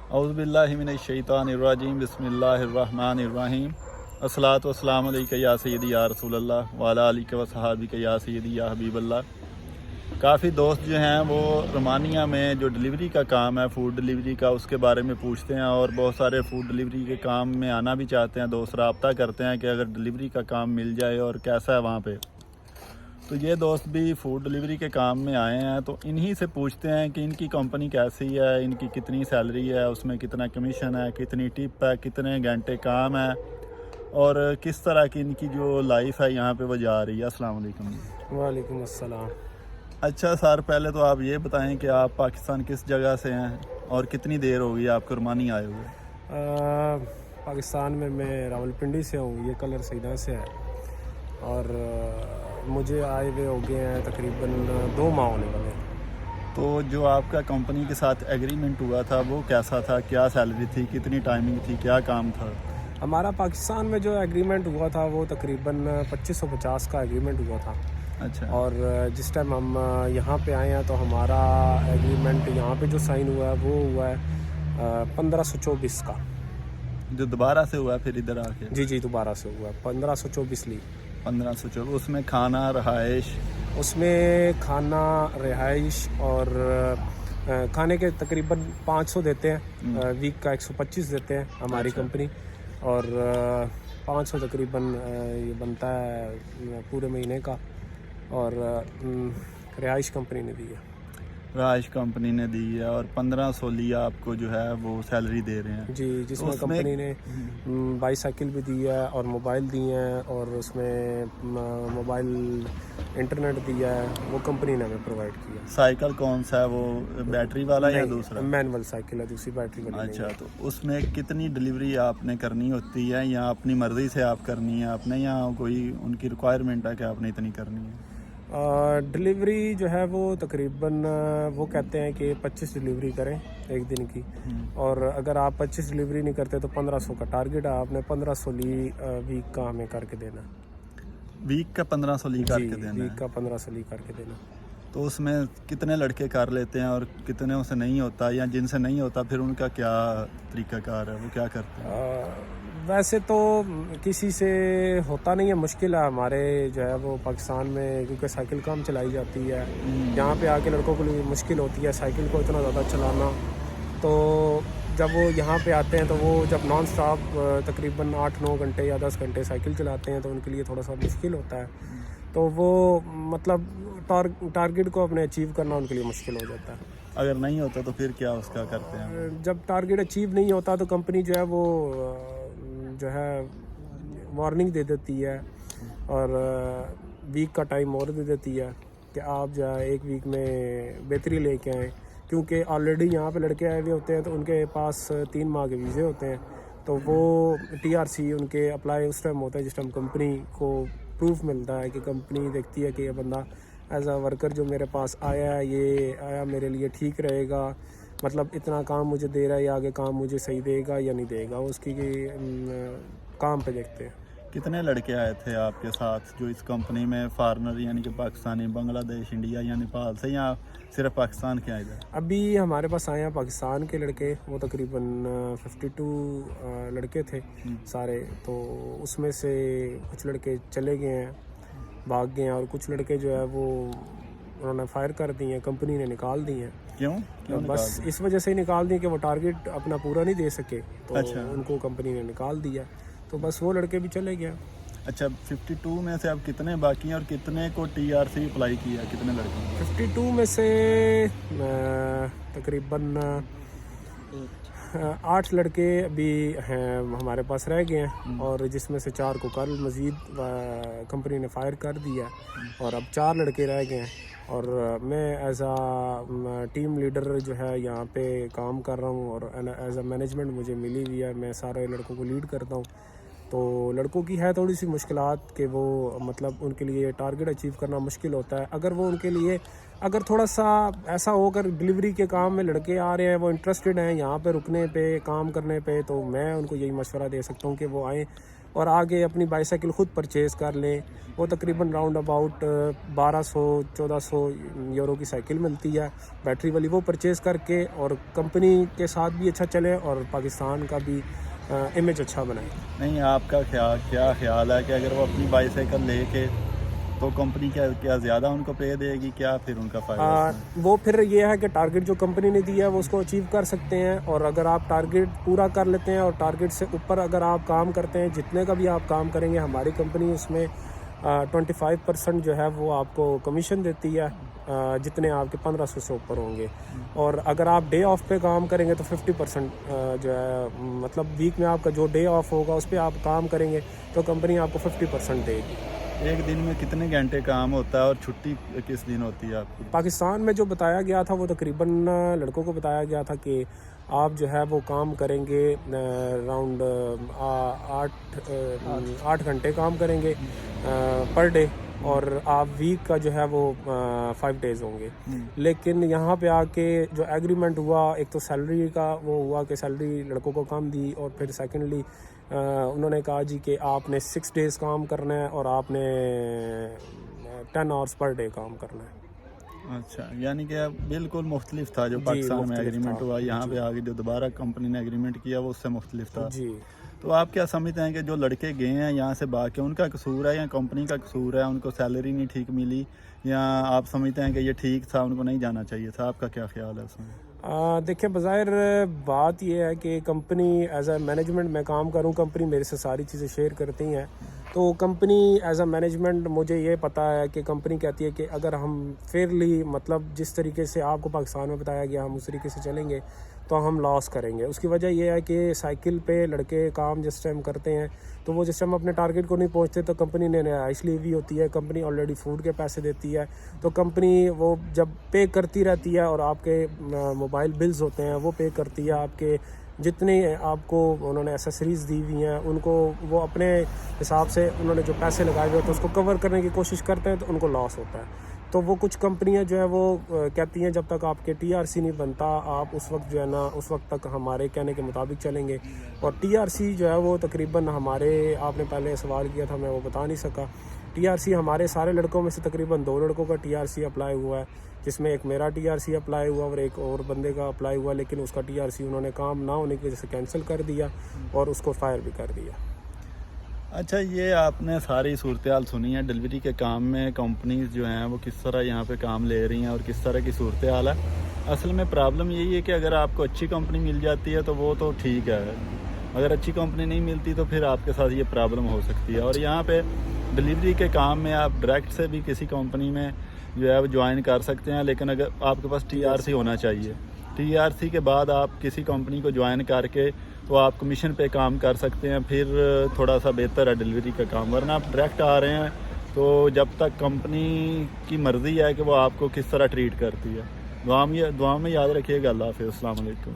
اعوذ باللہ من الشیطان الرجیم بسم اللہ الرحمن الرحیم الصلاۃ والسلام علیک یا سیدی یا رسول اللہ وعلی آلک و صحابک یا سیدی یا حبیب اللہ۔ کافی دوست جو ہیں وہ رومانیہ میں جو ڈلیوری کا کام ہے، فوڈ ڈلیوری کا، اس کے بارے میں پوچھتے ہیں، اور بہت سارے فوڈ ڈلیوری کے کام میں آنا بھی چاہتے ہیں۔ دوست رابطہ کرتے ہیں کہ اگر ڈلیوری کا کام مل جائے اور کیسا ہے وہاں پہ۔ تو یہ دوست بھی فوڈ ڈلیوری کے کام میں آئے ہیں، تو انہی سے پوچھتے ہیں کہ ان کی کمپنی کیسی ہے، ان کی کتنی سیلری ہے، اس میں کتنا کمیشن ہے، کتنی ٹپ ہے، کتنے گھنٹے کام ہے، اور کس طرح کی ان کی جو لائف ہے یہاں پہ وہ جا رہی ہے۔ السلام علیکم۔ وعلیکم السلام۔ اچھا سر، پہلے تو آپ یہ بتائیں کہ آپ پاکستان کس جگہ سے ہیں اور کتنی دیر ہو گئی آپ کو رومانی آئے ہوئے؟ پاکستان میں راولپنڈی سے ہوں، یہ کلر سیدہ سے ہے، اور مجھے آئے ہوئے ہو گئے ہیں تقریباً 2 ماہ ہونے والے۔ تو جو آپ کا کمپنی کے ساتھ ایگریمنٹ ہوا تھا وہ کیسا تھا؟ کیا سیلری تھی، کتنی ٹائمنگ تھی، کیا کام تھا؟ ہمارا پاکستان میں جو ایگریمنٹ ہوا تھا وہ تقریباً 2550 کا ایگریمنٹ ہوا تھا، اچھا، اور جس ٹائم ہم یہاں پہ آئے ہیں تو ہمارا ایگریمنٹ یہاں پہ جو سائن ہوا ہے وہ ہوا ہے 1524 کا، جو دوبارہ سے ہوا پھر ادھر آ کے؟ جی دوبارہ سے ہوا ہے 1524 لی۔ 1524۔ اس میں کھانا، رہائش؟ اس میں کھانا، رہائش اور کھانے کے تقریباً 500 دیتے ہیں، ویک کا 125 دیتے ہیں ہماری کمپنی، اور 500 تقریباً یہ بنتا ہے پورے مہینے کا، اور رہائش کمپنی نے دی ہے۔ رہائش کمپنی نے دی ہے، اور 1500 لیا آپ کو جو ہے وہ سیلری دے رہے ہیں؟ جی، جس میں کمپنی نے بائی سائیکل بھی دی ہے اور موبائل دی ہیں، اور اس میں موبائل انٹرنیٹ دیا ہے، وہ کمپنی نے ہمیں پرووائڈ کیا۔ سائیکل کون سا ہے، وہ بیٹری والا یا دوسرا؟ مینول سائیکل ہے، دوسری بیٹری والی نہیں ہے۔ اچھا، تو اس میں کتنی ڈلیوری آپ نے کرنی ہوتی ہے، یا اپنی مرضی سے آپ کرنی ہے آپ نے، یا کوئی ان کی ریکوائرمنٹ ہے کہ آپ نے اتنی کرنی ہے؟ ڈلیوری جو ہے وہ تقریباً وہ کہتے ہیں کہ 25 ڈلیوری کریں ایک دن کی، اور اگر آپ 25 ڈلیوری نہیں کرتے تو 1500 کا ٹارگیٹ ہے، آپ نے 1500 لی ویک کا ہمیں کر کے دینا۔ ویک کا 1500 لی کر کے دینا؟ ویک کا 1500 لی کر کے دینا۔ تو اس میں کتنے لڑکے کر لیتے ہیں اور کتنے سے نہیں ہوتا، یا جن سے نہیں ہوتا پھر ان کا کیا طریقہ کار ہے، وہ کیا کرتے ہیں؟ ویسے تو کسی سے ہوتا نہیں ہے، مشکل ہے ہمارے جو ہے وہ پاکستان میں، کیونکہ سائیکل کم چلائی جاتی ہے، یہاں پہ آ کے لڑکوں کو لیے مشکل ہوتی ہے سائیکل کو اتنا زیادہ چلانا، تو جب وہ یہاں پہ آتے ہیں تو وہ جب نان سٹاپ تقریباً 8-9 گھنٹے یا 10 گھنٹے سائیکل چلاتے ہیں تو ان کے لیے تھوڑا سا مشکل ہوتا ہے، تو وہ مطلب ٹارگیٹ کو اپنے اچیو کرنا ان کے لیے مشکل ہو جاتا ہے۔ اگر نہیں ہوتا تو پھر کیا اس کا کرتے ہیں؟ جب ٹارگیٹ اچیو نہیں ہوتا تو کمپنی جو ہے وہ جو ہے وارننگ دے دیتی ہے، اور ویک کا ٹائم اور دے دیتی ہے کہ آپ جو ہے ایک ویک میں بہتری لے کے آئیں، کیونکہ آلریڈی یہاں پہ لڑکے آئے ہوئے ہوتے ہیں تو ان کے پاس 3 ماہ کے ویزے ہوتے ہیں، تو وہ TRC ان کے اپلائی اس ٹائم ہوتا ہے جس ٹائم کمپنی کو پروف ملتا ہے، کہ کمپنی دیکھتی ہے کہ یہ بندہ ایز اے ورکر جو میرے پاس آیا ہے، یہ آیا میرے لیے ٹھیک رہے گا، مطلب اتنا کام مجھے دے رہا ہے، یا آگے کام مجھے صحیح دے گا یا نہیں دے گا، اس کی کام پہ دیکھتے ہیں۔ کتنے لڑکے آئے تھے آپ کے ساتھ جو اس کمپنی میں فارنر، یعنی کہ پاکستانی، بنگلہ دیش، انڈیا یا نیپال سے، یا صرف پاکستان کے آئے تھے؟ ابھی ہمارے پاس آئے ہیں پاکستان کے لڑکے، وہ تقریباً 52 لڑکے تھے سارے، تو اس میں سے کچھ لڑکے چلے گئے ہیں، بھاگ گئے ہیں، اور کچھ لڑکے جو ہے وہ انہوں نے فائر کر دی ہیں، کمپنی نے نکال دی ہیں۔ کیوں بس اس وجہ سے ہی نکال دی کہ وہ ٹارگیٹ اپنا پورا نہیں دے سکے، تو اچھا، ان کو کمپنی نے نکال دیا، تو بس وہ لڑکے بھی چلے گئے۔ اچھا، 52 میں سے اب کتنے باقی ہیں، اور کتنے کو TRC اپلائی کیا، کتنے لڑکے؟ 52 میں سے تقریباً 8 لڑکے ابھی ہیں ہمارے پاس رہ گئے ہیں، اور جس میں سے 4 کو کل مزید کمپنی نے فائر کر دیا، اور اب 4 لڑکے رہ گئے ہیں، اور میں ایز اے ٹیم لیڈر جو ہے یہاں پہ کام کر رہا ہوں، اور ایز اے مینجمنٹ مجھے ملی ہوئی ہے، میں سارے لڑکوں کو لیڈ کرتا ہوں، تو لڑکوں کی ہے تھوڑی سی مشکلات کہ وہ مطلب ان کے لیے ٹارگیٹ اچیو کرنا مشکل ہوتا ہے، اگر وہ ان کے لیے اگر تھوڑا سا ایسا ہو کر ڈلیوری کے کام میں لڑکے آ رہے ہیں، وہ انٹرسٹڈ ہیں یہاں پہ رکنے پہ، کام کرنے پہ، تو میں ان کو یہی مشورہ دے سکتا ہوں کہ وہ آئیں، اور آگے اپنی بائیسیکل خود پرچیز کر لیں. وہ تقریباً راؤنڈ اباؤٹ 1200-1400 یورو کی سائیکل ملتی ہے بیٹری والی. وہ پرچیز کر کے اور کمپنی کے ساتھ بھی اچھا چلے اور پاکستان کا بھی امیج اچھا بنائے. نہیں آپ کا کیا خیال ہے کہ اگر وہ اپنی بائیسیکل لے کے تو کمپنی کیا زیادہ ان کو پے دے گی, کیا پھر ان کا فائدہ؟ وہ پھر یہ ہے کہ ٹارگیٹ جو کمپنی نے دیا ہے وہ اس کو اچیو کر سکتے ہیں, اور اگر آپ ٹارگیٹ پورا کر لیتے ہیں اور ٹارگیٹ سے اوپر اگر آپ کام کرتے ہیں, جتنے کا بھی آپ کام کریں گے, ہماری کمپنی اس میں 25% جو ہے وہ آپ کو کمیشن دیتی ہے جتنے آپ کے 1500 سے اوپر ہوں گے. اور اگر آپ ڈے آف پہ کام کریں گے تو 50% جو ہے, مطلب ویک میں آپ کا جو ڈے آف ہوگا اس پہ آپ کام کریں گے تو کمپنی آپ کو 50% دے گی. ایک دن میں کتنے گھنٹے کام ہوتا ہے اور چھٹی کس دن ہوتی ہے آپ کی؟ پاکستان میں جو بتایا گیا تھا وہ تقریباً لڑکوں کو بتایا گیا تھا کہ آپ جو ہے وہ کام کریں گے راؤنڈ 8 گھنٹے کام کریں گے پر ڈے, اور آپ ویک کا جو ہے وہ 5 ڈیز ہوں گے. لیکن یہاں پہ آ کے جو ایگریمنٹ ہوا, ایک تو سیلری کا وہ ہوا کہ سیلری لڑکوں کو کم دی, اور پھر سیکنڈلی انہوں نے کہا جی کہ آپ نے 6 ڈیز کام کرنا ہے اور آپ نے 10 آورس پر ڈے کام کرنا ہے. اچھا, یعنی کہ بالکل مختلف تھا جو پاکستان میں ایگریمنٹ ہوا, یہاں پہ آگے جو دوبارہ کمپنی نے ایگریمنٹ کیا وہ اس سے مختلف تھا. جی. تو آپ کیا سمجھتے ہیں کہ جو لڑکے گئے ہیں یہاں سے باغ کے, ان کا قصور ہے یا کمپنی کا قصور ہے, ان کو سیلری نہیں ٹھیک ملی, یا آپ سمجھتے ہیں کہ یہ ٹھیک تھا, ان کو نہیں جانا چاہیے تھا؟ آپ کا کیا خیال ہے اس میں؟ دیکھیں, بظاہر بات یہ ہے کہ کمپنی ایز اے مینجمنٹ میں کام کروں, کمپنی میرے سے ساری چیزیں شیئر کرتی ہیں, تو کمپنی ایز اے مینجمنٹ مجھے یہ پتہ ہے کہ کمپنی کہتی ہے کہ اگر ہم فیئرلی, مطلب جس طریقے سے آپ کو پاکستان میں بتایا گیا ہم اس طریقے سے چلیں گے تو ہم لاس کریں گے. اس کی وجہ یہ ہے کہ سائیکل پہ لڑکے کام جس ٹائم کرتے ہیں تو وہ جس ٹائم اپنے ٹارگیٹ کو نہیں پہنچتے تو کمپنی نے رہائش لی ہوئی ہوتی ہے, کمپنی آلریڈی فوڈ کے پیسے دیتی ہے, تو کمپنی وہ جب پے کرتی رہتی ہے, اور آپ کے موبائل بلز ہوتے ہیں وہ پے کرتی ہے, آپ کے جتنے آپ کو انہوں نے ایسیسریز دی ہوئی ہیں ان کو وہ اپنے حساب سے انہوں نے جو پیسے لگائے ہوئے ہوتے ہیں اس کو کور کرنے کی کوشش کرتے ہیں تو ان کو لاس ہوتا ہے. تو وہ کچھ کمپنیاں جو ہے وہ کہتی ہیں جب تک آپ کے TRC نہیں بنتا آپ اس وقت جو ہے نا اس وقت تک ہمارے کہنے کے مطابق چلیں گے. اور TRC جو ہے وہ تقریباً ہمارے, آپ نے پہلے سوال کیا تھا میں وہ بتا نہیں سکا, TRC ہمارے سارے لڑکوں میں سے تقریباً 2 لڑکوں کا TRC اپلائی ہوا ہے, جس میں ایک میرا TRC اپلائی ہوا اور ایک اور بندے کا اپلائی ہوا, لیکن اس کا TRC انہوں نے کام نہ ہونے کی وجہ سے کینسل کر دیا اور اس کو فائر بھی کر دیا. اچھا, یہ آپ نے ساری صورتحال سنی ہے ڈلیوری کے کام میں کمپنیز جو ہیں وہ کس طرح یہاں پہ کام لے رہی ہیں اور کس طرح کی صورتحال ہے. اصل میں پرابلم یہی ہے کہ اگر آپ کو اچھی کمپنی مل جاتی ہے تو وہ تو ٹھیک ہے, اگر اچھی کمپنی نہیں ملتی تو پھر آپ کے ساتھ یہ پرابلم ہو سکتی ہے. اور یہاں پہ ڈلیوری کے کام میں آپ ڈائریکٹ سے بھی کسی کمپنی میں جو ہے وہ جوائن کر سکتے ہیں, لیکن اگر آپ کے پاس TRC ہونا چاہیے. TRC کے بعد آپ کسی کمپنی کو جوائن کر کے تو آپ کمیشن پہ کام کر سکتے ہیں, پھر تھوڑا سا بہتر ہے ڈلیوری کا کام. ورنہ آپ ڈائریکٹ آ رہے ہیں تو جب تک کمپنی کی مرضی ہے کہ وہ آپ کو کس طرح ٹریٹ کرتی ہے. دعا میں یاد رکھیے گا. اللہ حافظ. السلام علیکم.